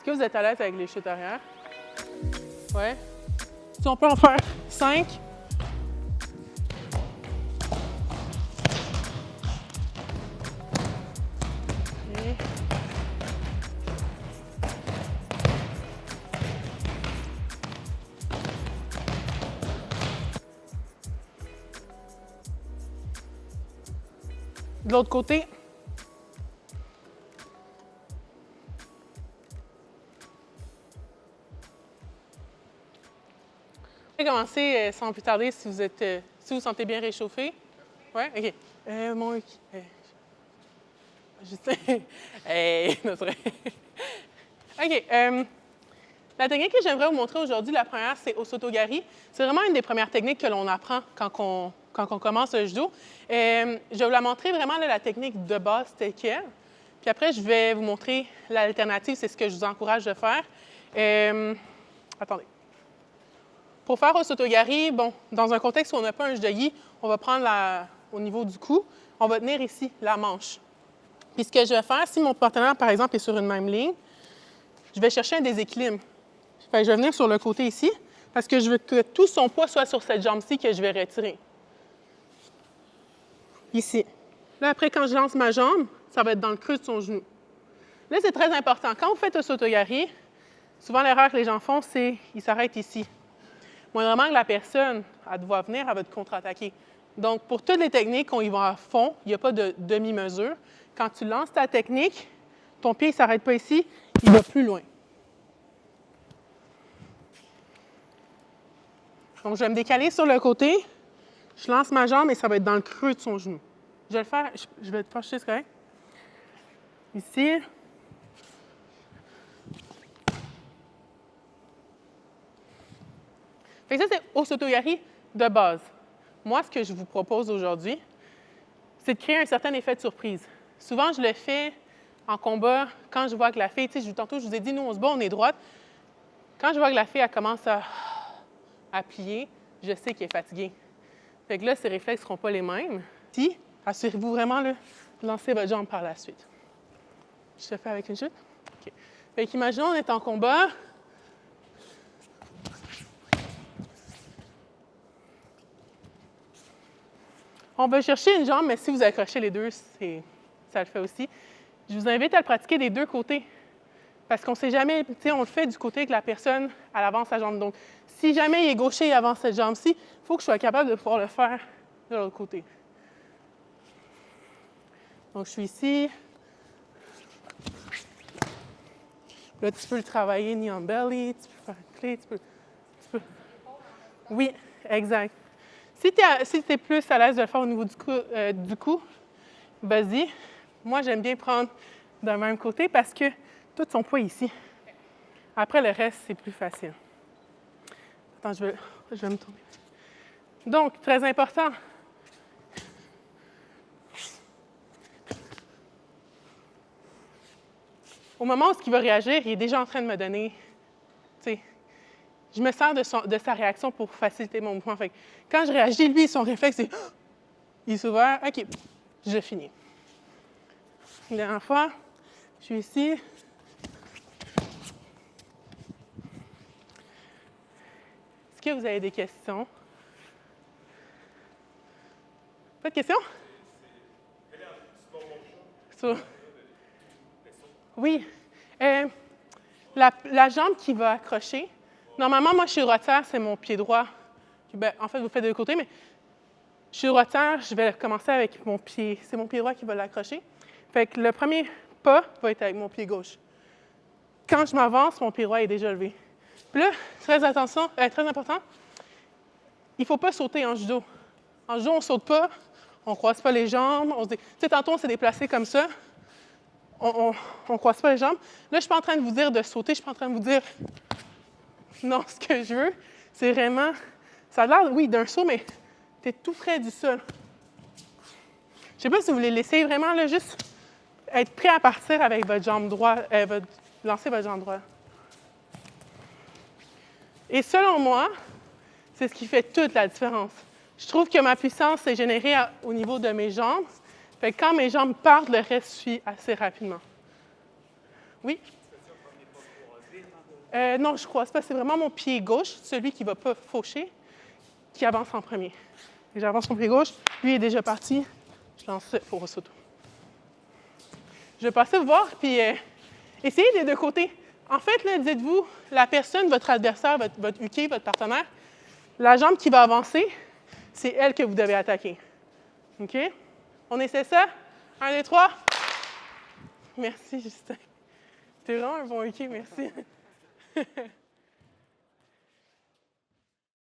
Est-ce que vous êtes à l'aise avec les chutes arrière? Ouais. Si on peut en faire 5. Okay. De l'autre côté. On va commencer sans plus tarder si vous sentez bien réchauffé. Ouais, OK. Justin. Hey, notre. OK. La technique que j'aimerais vous montrer aujourd'hui, la première, c'est Osotogari. C'est vraiment une des premières techniques que l'on apprend quand on commence le judo. Je vais vous la montrer vraiment là, la technique de base telle quelle. Puis après, je vais vous montrer l'alternative, c'est ce que je vous encourage de faire. Attendez. Pour faire Osotogari, bon, dans un contexte où on n'a pas un judogi, on va prendre au niveau du cou, on va tenir ici la manche. Puis ce que je vais faire, si mon partenaire, par exemple, est sur une même ligne, je vais chercher un déséquilibre. Fait que je vais venir sur le côté ici, parce que je veux que tout son poids soit sur cette jambe-ci que je vais retirer. Ici. Là, après, quand je lance ma jambe, ça va être dans le creux de son genou. Là, c'est très important. Quand vous faites Osotogari, souvent l'erreur que les gens font, c'est qu'ils s'arrêtent ici. Moindrement que la personne, elle doit venir, elle va te contre-attaquer. Donc, pour toutes les techniques, on y va à fond, il n'y a pas de demi-mesure. Quand tu lances ta technique, ton pied ne s'arrête pas ici, il va plus loin. Donc, je vais me décaler sur le côté, je lance ma jambe et ça va être dans le creux de son genou. Je vais le faire, je vais te pencher, c'est correct? Ici. Fait que ça, c'est Osotogari de base. Moi, ce que je vous propose aujourd'hui, c'est de créer un certain effet de surprise. Souvent, je le fais en combat quand je vois que la fille, tu sais, tantôt, je vous ai dit, nous, on se bat, on est droite. Quand je vois que la fille, elle commence à plier, je sais qu'elle est fatiguée. Fait que là, ces réflexes ne seront pas les mêmes. Si, assurez-vous vraiment de lancer votre jambe par la suite. Je te fais avec une chute? OK. Fait qu'imaginons, on est en combat. On va chercher une jambe, mais si vous accrochez les deux, ça le fait aussi. Je vous invite à le pratiquer des deux côtés. Parce qu'on ne sait jamais, tu sais, on le fait du côté que la personne, elle avance sa jambe. Donc, si jamais il est gaucher et avance cette jambe-ci, il faut que je sois capable de pouvoir le faire de l'autre côté. Donc, je suis ici. Là, tu peux le travailler knee on belly, tu peux faire une clé, tu peux... Oui, exact. Si tu es plus à l'aise de le faire au niveau du cou, vas-y. Moi, j'aime bien prendre d'un même côté parce que tout son poids est ici. Après, le reste, c'est plus facile. Attends, je vais me tourner. Donc, très important. Au moment où il va réagir, il est déjà en train de me donner, tu sais, je me sers de sa réaction pour faciliter mon mouvement. Fait que quand je réagis, lui, son réflexe, c'est il s'ouvre, OK, je finis. La dernière fois, je suis ici. Est-ce que vous avez des questions? Pas de questions? Oui. La jambe qui va accrocher, normalement, moi, je suis rotière, c'est mon pied droit. Ben, en fait, vous faites de l'autre côté, mais je suis rotière, je vais commencer avec mon pied. C'est mon pied droit qui va l'accrocher. Fait que le premier pas va être avec mon pied gauche. Quand je m'avance, mon pied droit est déjà levé. Puis là, très important, il ne faut pas sauter en judo. En judo, on ne saute pas, on ne croise pas les jambes. Tu sais, tantôt, on s'est déplacé comme ça. On ne croise pas les jambes. Là, je ne suis pas en train de vous dire de sauter, je ne suis pas en train de vous dire non, ce que je veux, c'est vraiment. Ça a l'air, oui, d'un saut, mais tu es tout près du sol. Je ne sais pas si vous voulez laisser vraiment là, juste être prêt à partir avec votre jambe droite, lancer votre jambe droite. Et selon moi, c'est ce qui fait toute la différence. Je trouve que ma puissance est générée au niveau de mes jambes. Fait que quand mes jambes partent, le reste suit assez rapidement. Oui? Non, je croise pas. C'est vraiment mon pied gauche, celui qui ne va pas faucher, qui avance en premier. Et j'avance mon pied gauche. Lui est déjà parti. Je lance ça pour Osoto. Je vais passer vous voir, puis essayez des deux côtés. En fait, là, dites-vous, la personne, votre adversaire, votre UK, votre partenaire, la jambe qui va avancer, c'est elle que vous devez attaquer. OK? On essaie ça? 1, 2, 3. Merci, Justin. T'es vraiment un bon UK, merci.